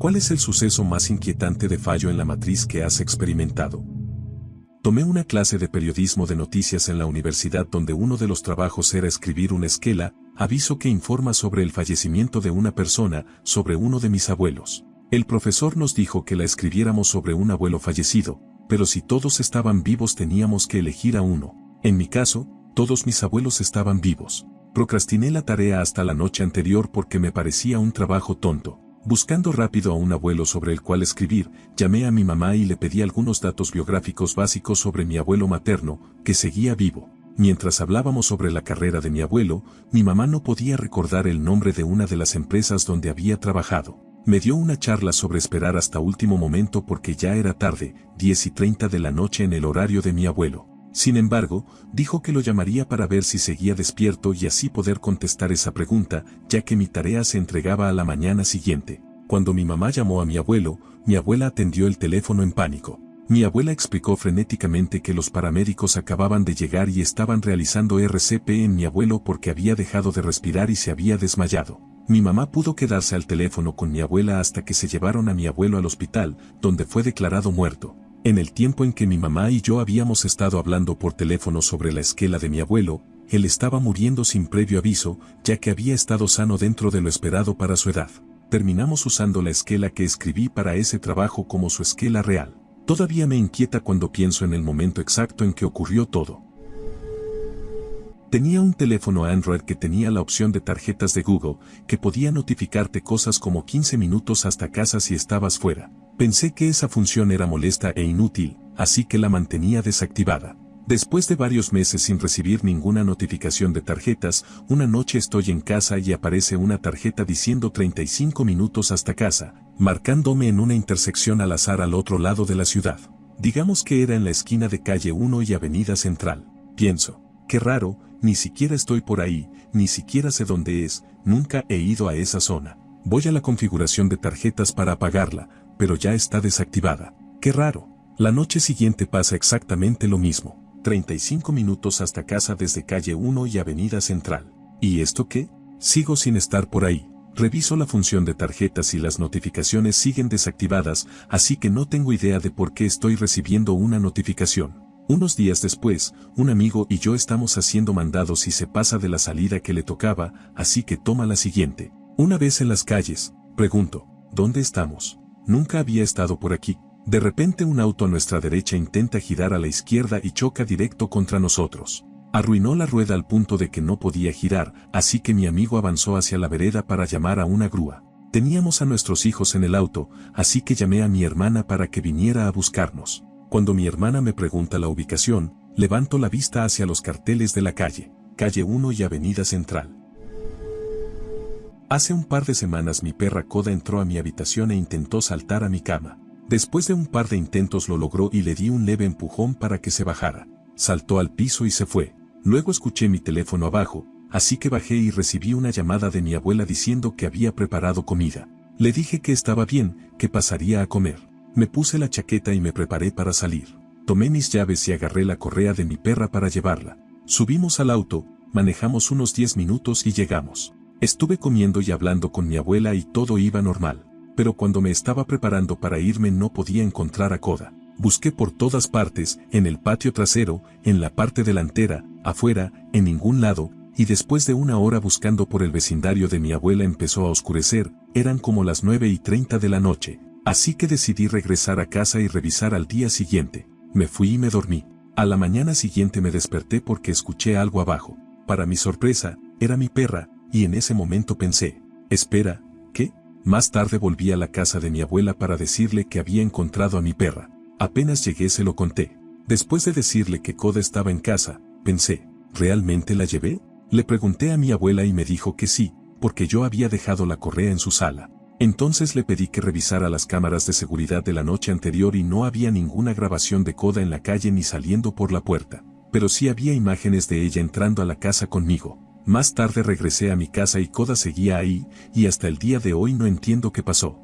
¿Cuál es el suceso más inquietante de fallo en la matriz que has experimentado? Tomé una clase de periodismo de noticias en la universidad donde uno de los trabajos era escribir una esquela, aviso que informa sobre el fallecimiento de una persona, sobre uno de mis abuelos. El profesor nos dijo que la escribiéramos sobre un abuelo fallecido, pero si todos estaban vivos teníamos que elegir a uno. En mi caso, todos mis abuelos estaban vivos. Procrastiné la tarea hasta la noche anterior porque me parecía un trabajo tonto. Buscando rápido a un abuelo sobre el cual escribir, llamé a mi mamá y le pedí algunos datos biográficos básicos sobre mi abuelo materno, que seguía vivo. Mientras hablábamos sobre la carrera de mi abuelo, mi mamá no podía recordar el nombre de una de las empresas donde había trabajado. Me dio una charla sobre esperar hasta último momento porque ya era tarde, 10:30 de la noche en el horario de mi abuelo. Sin embargo, dijo que lo llamaría para ver si seguía despierto y así poder contestar esa pregunta, ya que mi tarea se entregaba a la mañana siguiente. Cuando mi mamá llamó a mi abuelo, mi abuela atendió el teléfono en pánico. Mi abuela explicó frenéticamente que los paramédicos acababan de llegar y estaban realizando RCP en mi abuelo porque había dejado de respirar y se había desmayado. Mi mamá pudo quedarse al teléfono con mi abuela hasta que se llevaron a mi abuelo al hospital, donde fue declarado muerto. En el tiempo en que mi mamá y yo habíamos estado hablando por teléfono sobre la esquela de mi abuelo, él estaba muriendo sin previo aviso, ya que había estado sano dentro de lo esperado para su edad. Terminamos usando la esquela que escribí para ese trabajo como su esquela real. Todavía me inquieta cuando pienso en el momento exacto en que ocurrió todo. Tenía un teléfono Android que tenía la opción de tarjetas de Google, que podía notificarte cosas como 15 minutos hasta casa si estabas fuera. Pensé que esa función era molesta e inútil, así que la mantenía desactivada. Después de varios meses sin recibir ninguna notificación de tarjetas, una noche estoy en casa y aparece una tarjeta diciendo 35 minutos hasta casa, marcándome en una intersección al azar al otro lado de la ciudad. Digamos que era en la esquina de calle 1 y Avenida Central. Pienso, qué raro, ni siquiera estoy por ahí, ni siquiera sé dónde es, nunca he ido a esa zona. Voy a la configuración de tarjetas para apagarla, pero ya está desactivada. Qué raro. La noche siguiente pasa exactamente lo mismo. 35 minutos hasta casa desde calle 1 y Avenida Central. ¿Y esto qué? Sigo sin estar por ahí. Reviso la función de tarjetas y las notificaciones siguen desactivadas, así que no tengo idea de por qué estoy recibiendo una notificación. Unos días después, un amigo y yo estamos haciendo mandados y se pasa de la salida que le tocaba, así que toma la siguiente. Una vez en las calles, pregunto, ¿dónde estamos? Nunca había estado por aquí. De repente un auto a nuestra derecha intenta girar a la izquierda y choca directo contra nosotros. Arruinó la rueda al punto de que no podía girar, así que mi amigo avanzó hacia la vereda para llamar a una grúa. Teníamos a nuestros hijos en el auto, así que llamé a mi hermana para que viniera a buscarnos. Cuando mi hermana me pregunta la ubicación, levanto la vista hacia los carteles de la calle 1 y Avenida Central. Hace un par de semanas mi perra Coda entró a mi habitación e intentó saltar a mi cama. Después de un par de intentos lo logró y le di un leve empujón para que se bajara. Saltó al piso y se fue. Luego escuché mi teléfono abajo, así que bajé y recibí una llamada de mi abuela diciendo que había preparado comida. Le dije que estaba bien, que pasaría a comer. Me puse la chaqueta y me preparé para salir. Tomé mis llaves y agarré la correa de mi perra para llevarla. Subimos al auto, manejamos unos 10 minutos y llegamos. Estuve comiendo y hablando con mi abuela y todo iba normal. Pero cuando me estaba preparando para irme no podía encontrar a Coda. Busqué por todas partes, en el patio trasero, en la parte delantera, afuera, en ningún lado, y después de una hora buscando por el vecindario de mi abuela empezó a oscurecer, eran como las 9:30 de la noche. Así que decidí regresar a casa y revisar al día siguiente. Me fui y me dormí. A la mañana siguiente me desperté porque escuché algo abajo. Para mi sorpresa, era mi perra, y en ese momento pensé, espera, ¿qué? Más tarde volví a la casa de mi abuela para decirle que había encontrado a mi perra. Apenas llegué se lo conté. Después de decirle que Coda estaba en casa, pensé, ¿realmente la llevé? Le pregunté a mi abuela y me dijo que sí, porque yo había dejado la correa en su sala. Entonces le pedí que revisara las cámaras de seguridad de la noche anterior y no había ninguna grabación de Coda en la calle ni saliendo por la puerta. Pero sí había imágenes de ella entrando a la casa conmigo. Más tarde regresé a mi casa y Coda seguía ahí, y hasta el día de hoy no entiendo qué pasó.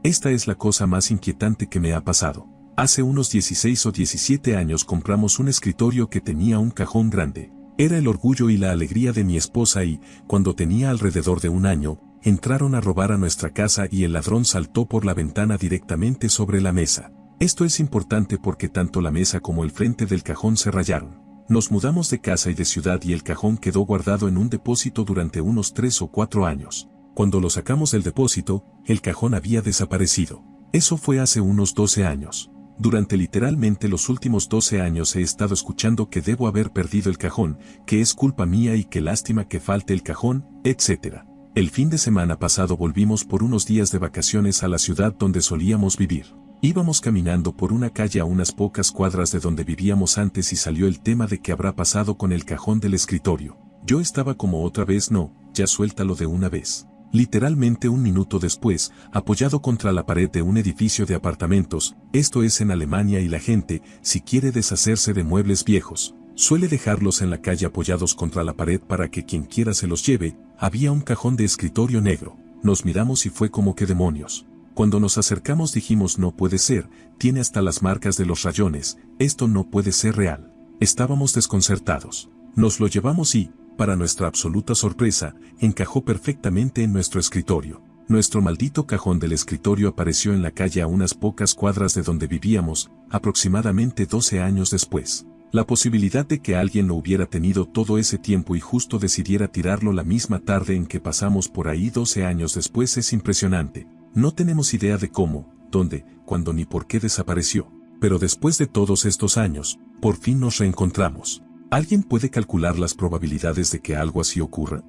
Esta es la cosa más inquietante que me ha pasado. Hace unos 16 o 17 años compramos un escritorio que tenía un cajón grande. Era el orgullo y la alegría de mi esposa y, cuando tenía alrededor de un año, entraron a robar a nuestra casa y el ladrón saltó por la ventana directamente sobre la mesa. Esto es importante porque tanto la mesa como el frente del cajón se rayaron. Nos mudamos de casa y de ciudad y el cajón quedó guardado en un depósito durante unos 3 o 4 años. Cuando lo sacamos del depósito, el cajón había desaparecido. Eso fue hace unos 12 años. Durante literalmente los últimos 12 años he estado escuchando que debo haber perdido el cajón, que es culpa mía y que lástima que falte el cajón, etc. El fin de semana pasado volvimos por unos días de vacaciones a la ciudad donde solíamos vivir. Íbamos caminando por una calle a unas pocas cuadras de donde vivíamos antes y salió el tema de qué habrá pasado con el cajón del escritorio. Yo estaba como otra vez no, ya suéltalo de una vez. Literalmente un minuto después, apoyado contra la pared de un edificio de apartamentos, esto es en Alemania y la gente, si quiere deshacerse de muebles viejos, suele dejarlos en la calle apoyados contra la pared para que quien quiera se los lleve. Había un cajón de escritorio negro. Nos miramos y fue como que demonios. Cuando nos acercamos dijimos no puede ser, tiene hasta las marcas de los rayones, esto no puede ser real. Estábamos desconcertados. Nos lo llevamos y, para nuestra absoluta sorpresa, encajó perfectamente en nuestro escritorio. Nuestro maldito cajón del escritorio apareció en la calle a unas pocas cuadras de donde vivíamos, aproximadamente 12 años después. La posibilidad de que alguien lo hubiera tenido todo ese tiempo y justo decidiera tirarlo la misma tarde en que pasamos por ahí 12 años después es impresionante. No tenemos idea de cómo, dónde, cuándo ni por qué desapareció. Pero después de todos estos años, por fin nos reencontramos. ¿Alguien puede calcular las probabilidades de que algo así ocurra?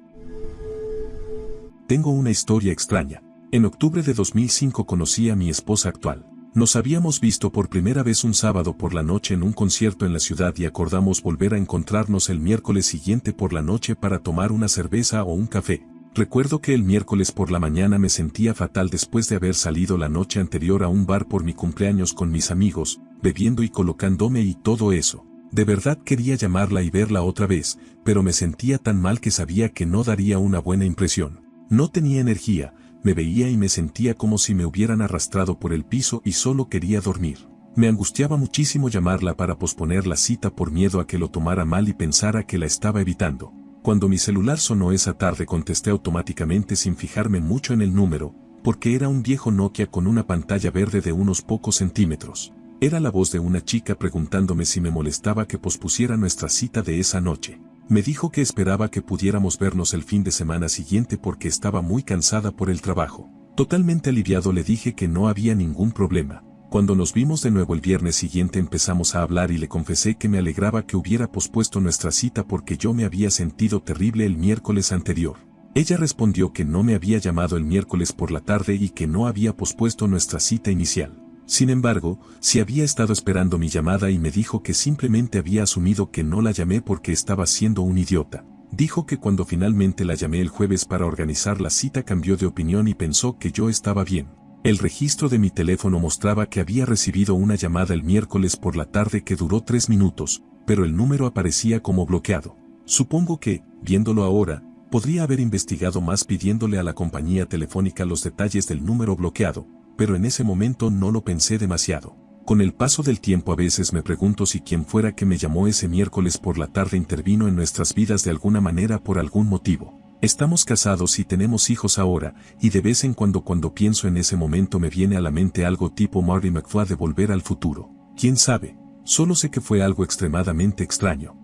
Tengo una historia extraña. En octubre de 2005 conocí a mi esposa actual. Nos habíamos visto por primera vez un sábado por la noche en un concierto en la ciudad y acordamos volver a encontrarnos el miércoles siguiente por la noche para tomar una cerveza o un café. Recuerdo que el miércoles por la mañana me sentía fatal después de haber salido la noche anterior a un bar por mi cumpleaños con mis amigos, bebiendo y colocándome y todo eso. De verdad quería llamarla y verla otra vez, pero me sentía tan mal que sabía que no daría una buena impresión. No tenía energía, me veía y me sentía como si me hubieran arrastrado por el piso y solo quería dormir. Me angustiaba muchísimo llamarla para posponer la cita por miedo a que lo tomara mal y pensara que la estaba evitando. Cuando mi celular sonó esa tarde contesté automáticamente sin fijarme mucho en el número, porque era un viejo Nokia con una pantalla verde de unos pocos centímetros. Era la voz de una chica preguntándome si me molestaba que pospusiera nuestra cita de esa noche. Me dijo que esperaba que pudiéramos vernos el fin de semana siguiente porque estaba muy cansada por el trabajo. Totalmente aliviado le dije que no había ningún problema. Cuando nos vimos de nuevo el viernes siguiente empezamos a hablar y le confesé que me alegraba que hubiera pospuesto nuestra cita porque yo me había sentido terrible el miércoles anterior. Ella respondió que no me había llamado el miércoles por la tarde y que no había pospuesto nuestra cita inicial. Sin embargo, sí había estado esperando mi llamada y me dijo que simplemente había asumido que no la llamé porque estaba siendo un idiota. Dijo que cuando finalmente la llamé el jueves para organizar la cita cambió de opinión y pensó que yo estaba bien. El registro de mi teléfono mostraba que había recibido una llamada el miércoles por la tarde que duró 3 minutos, pero el número aparecía como bloqueado. Supongo que, viéndolo ahora, podría haber investigado más pidiéndole a la compañía telefónica los detalles del número bloqueado, pero en ese momento no lo pensé demasiado. Con el paso del tiempo a veces me pregunto si quien fuera que me llamó ese miércoles por la tarde intervino en nuestras vidas de alguna manera por algún motivo. Estamos casados y tenemos hijos ahora, y de vez en cuando pienso en ese momento me viene a la mente algo tipo Marty McFly de Volver al Futuro. ¿Quién sabe? Solo sé que fue algo extremadamente extraño.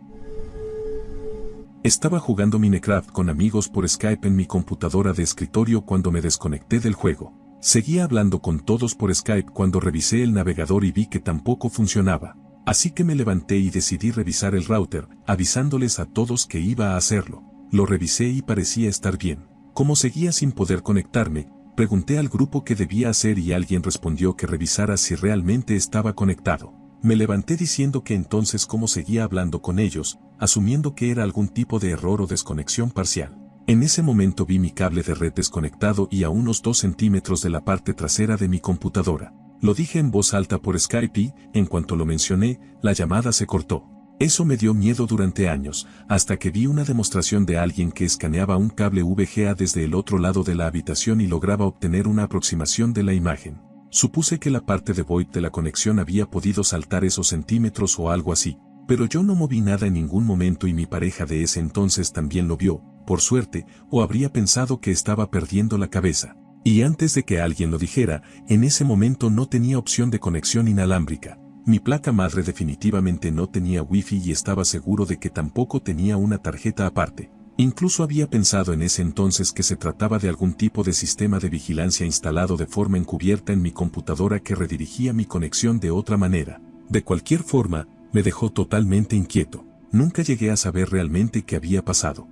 Estaba jugando Minecraft con amigos por Skype en mi computadora de escritorio cuando me desconecté del juego. Seguía hablando con todos por Skype cuando revisé el navegador y vi que tampoco funcionaba. Así que me levanté y decidí revisar el router, avisándoles a todos que iba a hacerlo. Lo revisé y parecía estar bien. Como seguía sin poder conectarme, pregunté al grupo qué debía hacer y alguien respondió que revisara si realmente estaba conectado. Me levanté diciendo que entonces cómo seguía hablando con ellos, asumiendo que era algún tipo de error o desconexión parcial. En ese momento vi mi cable de red desconectado y a unos 2 centímetros de la parte trasera de mi computadora. Lo dije en voz alta por Skype y, en cuanto lo mencioné, la llamada se cortó. Eso me dio miedo durante años, hasta que vi una demostración de alguien que escaneaba un cable VGA desde el otro lado de la habitación y lograba obtener una aproximación de la imagen. Supuse que la parte de void de la conexión había podido saltar esos centímetros o algo así, pero yo no moví nada en ningún momento y mi pareja de ese entonces también lo vio, por suerte, o habría pensado que estaba perdiendo la cabeza. Y antes de que alguien lo dijera, en ese momento no tenía opción de conexión inalámbrica. Mi placa madre definitivamente no tenía wifi y estaba seguro de que tampoco tenía una tarjeta aparte. Incluso había pensado en ese entonces que se trataba de algún tipo de sistema de vigilancia instalado de forma encubierta en mi computadora que redirigía mi conexión de otra manera. De cualquier forma, me dejó totalmente inquieto. Nunca llegué a saber realmente qué había pasado.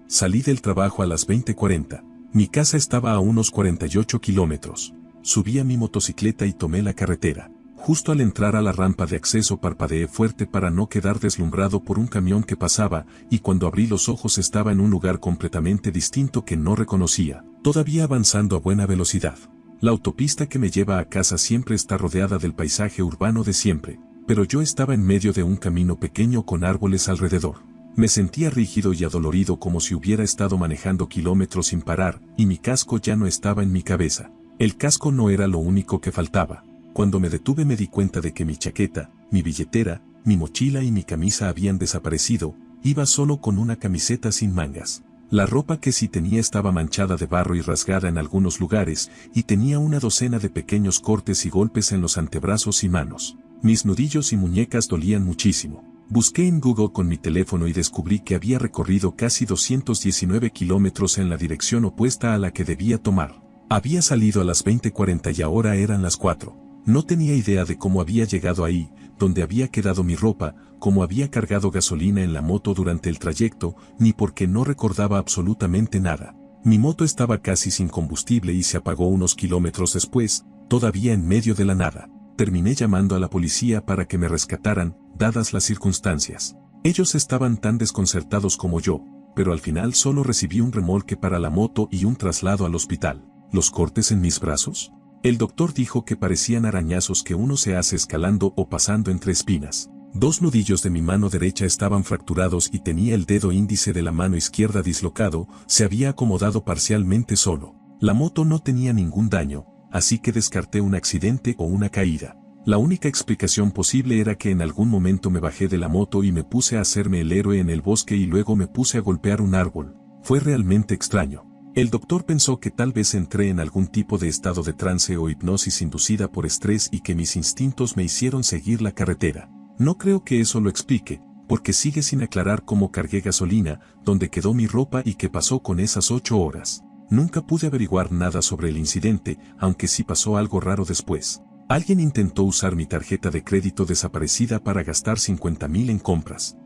Salí del trabajo a las 20:40. Mi casa estaba a unos 48 kilómetros. Subí a mi motocicleta y tomé la carretera. Justo al entrar a la rampa de acceso parpadeé fuerte para no quedar deslumbrado por un camión que pasaba, y cuando abrí los ojos estaba en un lugar completamente distinto que no reconocía, todavía avanzando a buena velocidad. La autopista que me lleva a casa siempre está rodeada del paisaje urbano de siempre, pero yo estaba en medio de un camino pequeño con árboles alrededor. Me sentía rígido y adolorido como si hubiera estado manejando kilómetros sin parar, y mi casco ya no estaba en mi cabeza. El casco no era lo único que faltaba. Cuando me detuve me di cuenta de que mi chaqueta, mi billetera, mi mochila y mi camisa habían desaparecido. Iba solo con una camiseta sin mangas. La ropa que sí tenía estaba manchada de barro y rasgada en algunos lugares, y tenía una docena de pequeños cortes y golpes en los antebrazos y manos. Mis nudillos y muñecas dolían muchísimo. Busqué en Google con mi teléfono y descubrí que había recorrido casi 219 kilómetros en la dirección opuesta a la que debía tomar. Había salido a las 20:40 y ahora eran las 4. No tenía idea de cómo había llegado ahí, dónde había quedado mi ropa, cómo había cargado gasolina en la moto durante el trayecto, ni porque no recordaba absolutamente nada. Mi moto estaba casi sin combustible y se apagó unos kilómetros después, todavía en medio de la nada. Terminé llamando a la policía para que me rescataran, dadas las circunstancias. Ellos estaban tan desconcertados como yo, pero al final solo recibí un remolque para la moto y un traslado al hospital. ¿Los cortes en mis brazos? El doctor dijo que parecían arañazos que uno se hace escalando o pasando entre espinas. 2 nudillos de mi mano derecha estaban fracturados y tenía el dedo índice de la mano izquierda dislocado, se había acomodado parcialmente solo. La moto no tenía ningún daño, así que descarté un accidente o una caída. La única explicación posible era que en algún momento me bajé de la moto y me puse a hacerme el héroe en el bosque y luego me puse a golpear un árbol. Fue realmente extraño. El doctor pensó que tal vez entré en algún tipo de estado de trance o hipnosis inducida por estrés y que mis instintos me hicieron seguir la carretera. No creo que eso lo explique, porque sigue sin aclarar cómo cargué gasolina, dónde quedó mi ropa y qué pasó con esas 8 horas. Nunca pude averiguar nada sobre el incidente, aunque sí pasó algo raro después. Alguien intentó usar mi tarjeta de crédito desaparecida para gastar 50,000 en compras.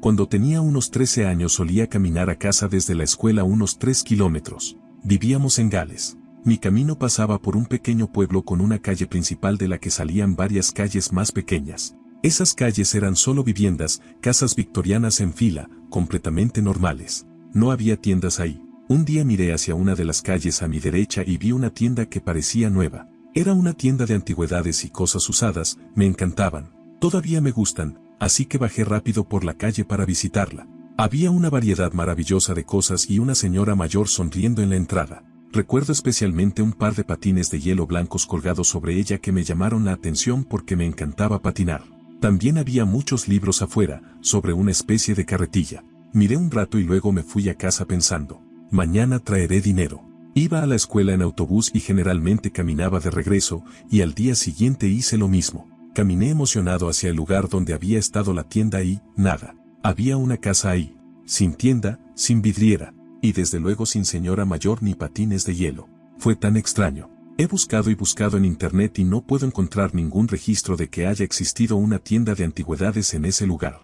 Cuando tenía unos 13 años solía caminar a casa desde la escuela unos 3 kilómetros. Vivíamos en Gales. Mi camino pasaba por un pequeño pueblo con una calle principal de la que salían varias calles más pequeñas. Esas calles eran solo viviendas, casas victorianas en fila, completamente normales. No había tiendas ahí. Un día miré hacia una de las calles a mi derecha y vi una tienda que parecía nueva. Era una tienda de antigüedades y cosas usadas, me encantaban. Todavía me gustan, así que bajé rápido por la calle para visitarla. Había una variedad maravillosa de cosas y una señora mayor sonriendo en la entrada. Recuerdo especialmente un par de patines de hielo blancos colgados sobre ella que me llamaron la atención porque me encantaba patinar. También había muchos libros afuera, sobre una especie de carretilla. Miré un rato y luego me fui a casa pensando, mañana traeré dinero. Iba a la escuela en autobús y generalmente caminaba de regreso, y al día siguiente hice lo mismo. Caminé emocionado hacia el lugar donde había estado la tienda y, nada. Había una casa ahí, sin tienda, sin vidriera, y desde luego sin señora mayor ni patines de hielo. Fue tan extraño. He buscado y buscado en internet y no puedo encontrar ningún registro de que haya existido una tienda de antigüedades en ese lugar.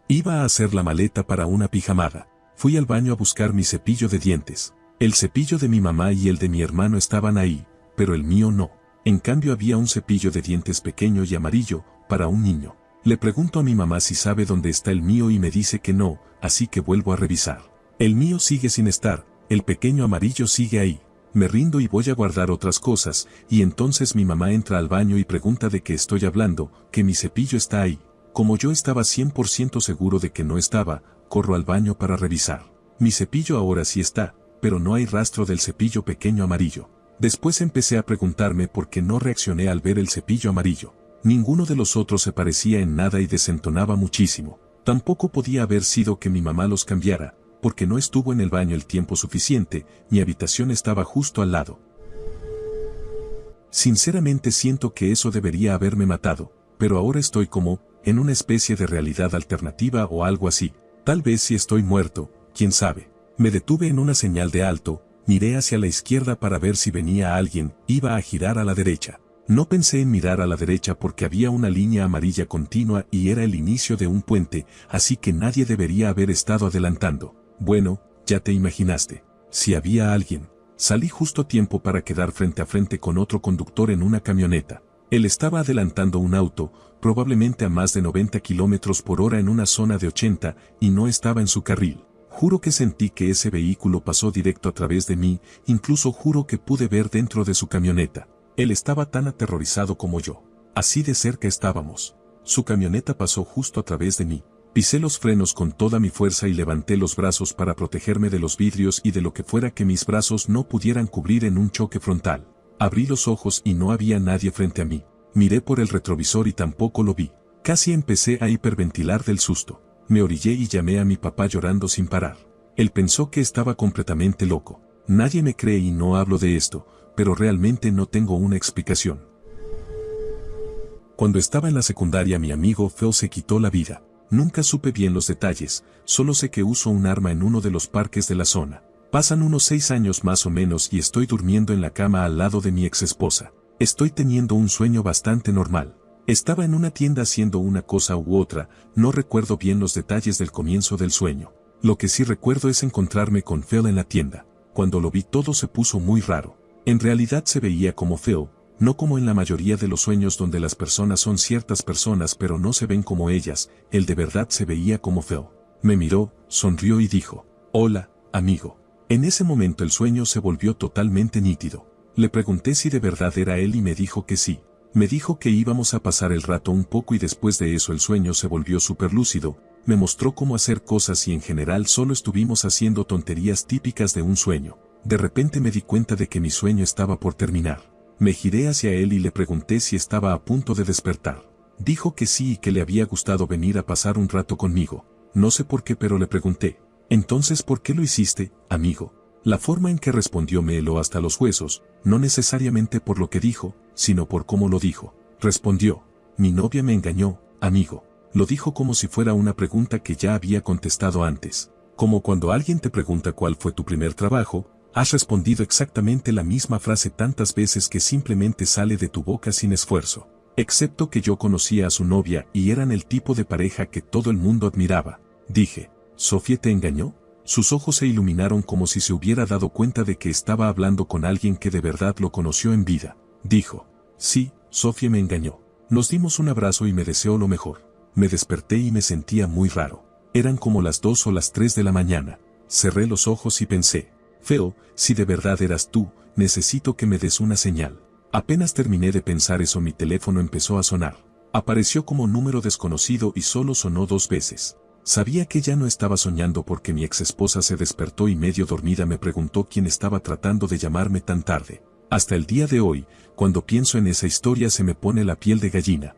Iba a hacer la maleta para una pijamada. Fui al baño a buscar mi cepillo de dientes. El cepillo de mi mamá y el de mi hermano estaban ahí, pero el mío no. En cambio había un cepillo de dientes pequeño y amarillo, para un niño. Le pregunto a mi mamá si sabe dónde está el mío y me dice que no, así que vuelvo a revisar. El mío sigue sin estar, el pequeño amarillo sigue ahí. Me rindo y voy a guardar otras cosas, y entonces mi mamá entra al baño y pregunta de qué estoy hablando, que mi cepillo está ahí. Como yo estaba 100% seguro de que no estaba, corro al baño para revisar. Mi cepillo ahora sí está, pero no hay rastro del cepillo pequeño amarillo. Después empecé a preguntarme por qué no reaccioné al ver el cepillo amarillo. Ninguno de los otros se parecía en nada y desentonaba muchísimo. Tampoco podía haber sido que mi mamá los cambiara, porque no estuvo en el baño el tiempo suficiente, mi habitación estaba justo al lado. Sinceramente siento que eso debería haberme matado, pero ahora estoy como, en una especie de realidad alternativa o algo así. Tal vez si estoy muerto, quién sabe. Me detuve en una señal de alto, miré hacia la izquierda para ver si venía alguien, iba a girar a la derecha. No pensé en mirar a la derecha porque había una línea amarilla continua y era el inicio de un puente, así que nadie debería haber estado adelantando. Bueno, ya te imaginaste. Si había alguien. Salí justo a tiempo para quedar frente a frente con otro conductor en una camioneta. Él estaba adelantando un auto, probablemente a más de 90 kilómetros por hora en una zona de 80, y no estaba en su carril. Juro que sentí que ese vehículo pasó directo a través de mí, incluso juro que pude ver dentro de su camioneta. Él estaba tan aterrorizado como yo. Así de cerca estábamos. Su camioneta pasó justo a través de mí. Pisé los frenos con toda mi fuerza y levanté los brazos para protegerme de los vidrios y de lo que fuera que mis brazos no pudieran cubrir en un choque frontal. Abrí los ojos y no había nadie frente a mí. Miré por el retrovisor y tampoco lo vi. Casi empecé a hiperventilar del susto. Me orillé y llamé a mi papá llorando sin parar. Él pensó que estaba completamente loco. Nadie me cree y no hablo de esto, pero realmente no tengo una explicación. Cuando estaba en la secundaria mi amigo Phil se quitó la vida. Nunca supe bien los detalles, solo sé que usó un arma en uno de los parques de la zona. Pasan unos 6 años más o menos y estoy durmiendo en la cama al lado de mi exesposa. Estoy teniendo un sueño bastante normal. Estaba en una tienda haciendo una cosa u otra, no recuerdo bien los detalles del comienzo del sueño. Lo que sí recuerdo es encontrarme con Phil en la tienda. Cuando lo vi todo se puso muy raro. En realidad se veía como Phil, no como en la mayoría de los sueños donde las personas son ciertas personas pero no se ven como ellas, él de verdad se veía como Phil. Me miró, sonrió y dijo, «Hola, amigo». En ese momento el sueño se volvió totalmente nítido. Le pregunté si de verdad era él y me dijo que sí. Me dijo que íbamos a pasar el rato un poco y después de eso el sueño se volvió súper lúcido, me mostró cómo hacer cosas y en general solo estuvimos haciendo tonterías típicas de un sueño. De repente me di cuenta de que mi sueño estaba por terminar. Me giré hacia él y le pregunté si estaba a punto de despertar. Dijo que sí y que le había gustado venir a pasar un rato conmigo. No sé por qué pero le pregunté, «Entonces, ¿por qué lo hiciste, amigo?» La forma en que respondió me heló hasta los huesos, no necesariamente por lo que dijo, sino por cómo lo dijo. Respondió, «Mi novia me engañó, amigo». Lo dijo como si fuera una pregunta que ya había contestado antes. Como cuando alguien te pregunta cuál fue tu primer trabajo, has respondido exactamente la misma frase tantas veces que simplemente sale de tu boca sin esfuerzo. Excepto que yo conocía a su novia y eran el tipo de pareja que todo el mundo admiraba. Dije, ¿Sofía te engañó? Sus ojos se iluminaron como si se hubiera dado cuenta de que estaba hablando con alguien que de verdad lo conoció en vida. Dijo, sí, Sofía me engañó. Nos dimos un abrazo y me deseó lo mejor. Me desperté y me sentía muy raro. Eran como las 2 o las 3 de la mañana. Cerré los ojos y pensé, Phil, si de verdad eras tú, necesito que me des una señal. Apenas terminé de pensar eso mi teléfono empezó a sonar. Apareció como número desconocido y solo sonó 2 veces. Sabía que ya no estaba soñando porque mi exesposa se despertó y medio dormida me preguntó quién estaba tratando de llamarme tan tarde. Hasta el día de hoy, cuando pienso en esa historia se me pone la piel de gallina.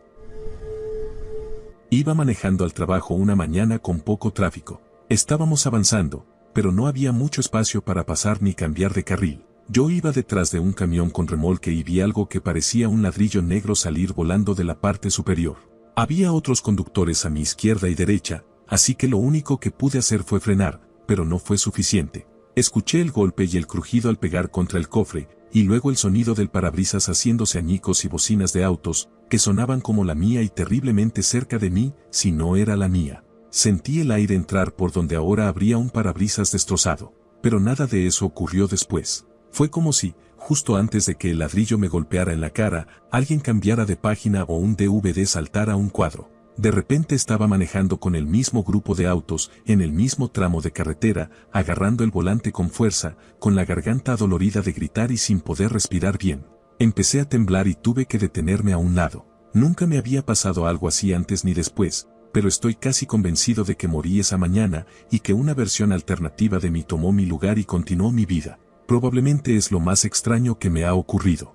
Iba manejando al trabajo una mañana con poco tráfico. Estábamos avanzando, pero no había mucho espacio para pasar ni cambiar de carril. Yo iba detrás de un camión con remolque y vi algo que parecía un ladrillo negro salir volando de la parte superior. Había otros conductores a mi izquierda y derecha, así que lo único que pude hacer fue frenar, pero no fue suficiente. Escuché el golpe y el crujido al pegar contra el cofre, y luego el sonido del parabrisas haciéndose añicos y bocinas de autos, que sonaban como la mía y terriblemente cerca de mí, si no era la mía. Sentí el aire entrar por donde ahora habría un parabrisas destrozado, pero nada de eso ocurrió después. Fue como si, justo antes de que el ladrillo me golpeara en la cara, alguien cambiara de página o un DVD saltara a un cuadro. De repente estaba manejando con el mismo grupo de autos, en el mismo tramo de carretera, agarrando el volante con fuerza, con la garganta adolorida de gritar y sin poder respirar bien. Empecé a temblar y tuve que detenerme a un lado. Nunca me había pasado algo así antes ni después, pero estoy casi convencido de que morí esa mañana y que una versión alternativa de mí tomó mi lugar y continuó mi vida. Probablemente es lo más extraño que me ha ocurrido.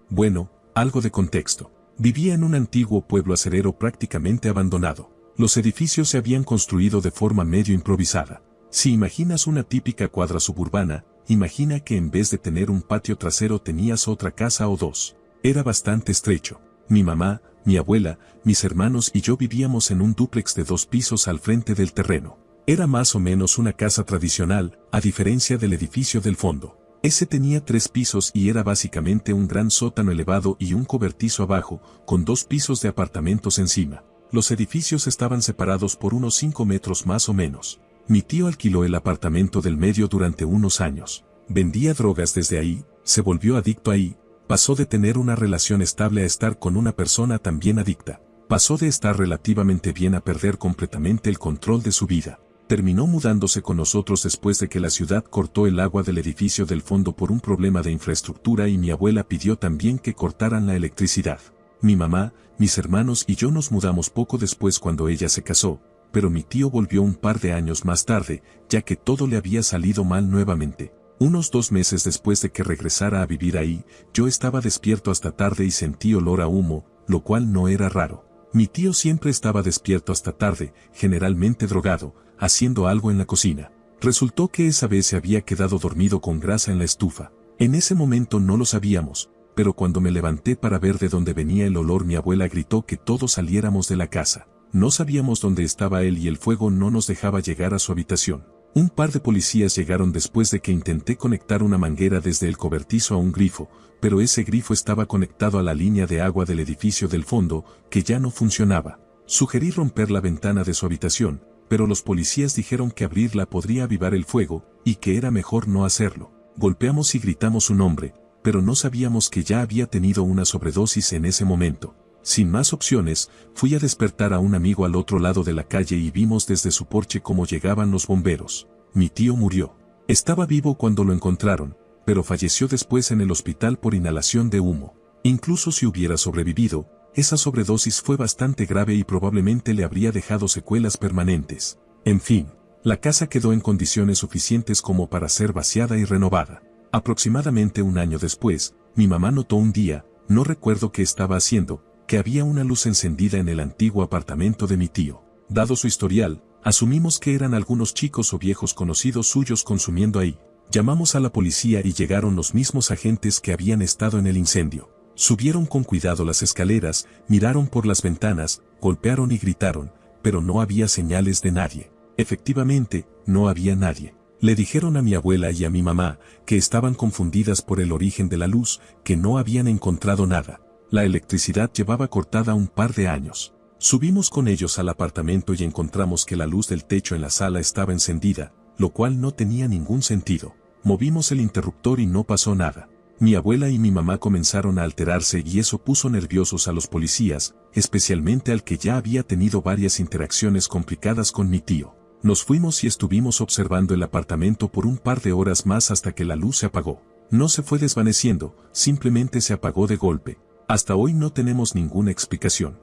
Bueno, algo de contexto. Vivía en un antiguo pueblo acerero prácticamente abandonado. Los edificios se habían construido de forma medio improvisada. Si imaginas una típica cuadra suburbana, imagina que en vez de tener un patio trasero tenías otra casa o dos. Era bastante estrecho. Mi mamá, mi abuela, mis hermanos y yo vivíamos en un dúplex de 2 pisos al frente del terreno. Era más o menos una casa tradicional, a diferencia del edificio del fondo. Ese tenía 3 pisos y era básicamente un gran sótano elevado y un cobertizo abajo, con 2 pisos de apartamentos encima. Los edificios estaban separados por unos 5 metros más o menos. Mi tío alquiló el apartamento del medio durante unos años. Vendía drogas desde ahí, se volvió adicto ahí, pasó de tener una relación estable a estar con una persona también adicta. Pasó de estar relativamente bien a perder completamente el control de su vida. Terminó mudándose con nosotros después de que la ciudad cortó el agua del edificio del fondo por un problema de infraestructura y mi abuela pidió también que cortaran la electricidad. Mi mamá, mis hermanos y yo nos mudamos poco después cuando ella se casó, pero mi tío volvió un par de años más tarde, ya que todo le había salido mal nuevamente. Unos 2 meses después de que regresara a vivir ahí, yo estaba despierto hasta tarde y sentí olor a humo, lo cual no era raro. Mi tío siempre estaba despierto hasta tarde, generalmente drogado, haciendo algo en la cocina. Resultó que esa vez se había quedado dormido con grasa en la estufa. En ese momento no lo sabíamos, pero cuando me levanté para ver de dónde venía el olor mi abuela gritó que todos saliéramos de la casa. No sabíamos dónde estaba él y el fuego no nos dejaba llegar a su habitación. Un par de policías llegaron después de que intenté conectar una manguera desde el cobertizo a un grifo, pero ese grifo estaba conectado a la línea de agua del edificio del fondo, que ya no funcionaba. Sugerí romper la ventana de su habitación, pero los policías dijeron que abrirla podría avivar el fuego, y que era mejor no hacerlo. Golpeamos y gritamos su nombre, pero no sabíamos que ya había tenido una sobredosis en ese momento. Sin más opciones, fui a despertar a un amigo al otro lado de la calle y vimos desde su porche cómo llegaban los bomberos. Mi tío murió. Estaba vivo cuando lo encontraron, pero falleció después en el hospital por inhalación de humo. Incluso si hubiera sobrevivido, esa sobredosis fue bastante grave y probablemente le habría dejado secuelas permanentes. En fin, la casa quedó en condiciones suficientes como para ser vaciada y renovada. Aproximadamente un año después, mi mamá notó un día, no recuerdo qué estaba haciendo, que había una luz encendida en el antiguo apartamento de mi tío. Dado su historial, asumimos que eran algunos chicos o viejos conocidos suyos consumiendo ahí. Llamamos a la policía y llegaron los mismos agentes que habían estado en el incendio. Subieron con cuidado las escaleras, miraron por las ventanas, golpearon y gritaron, pero no había señales de nadie. Efectivamente, no había nadie. Le dijeron a mi abuela y a mi mamá, que estaban confundidas por el origen de la luz, que no habían encontrado nada. La electricidad llevaba cortada un par de años. Subimos con ellos al apartamento y encontramos que la luz del techo en la sala estaba encendida, lo cual no tenía ningún sentido. Movimos el interruptor y no pasó nada. Mi abuela y mi mamá comenzaron a alterarse y eso puso nerviosos a los policías, especialmente al que ya había tenido varias interacciones complicadas con mi tío. Nos fuimos y estuvimos observando el apartamento por un par de horas más hasta que la luz se apagó. No se fue desvaneciendo, simplemente se apagó de golpe. Hasta hoy no tenemos ninguna explicación.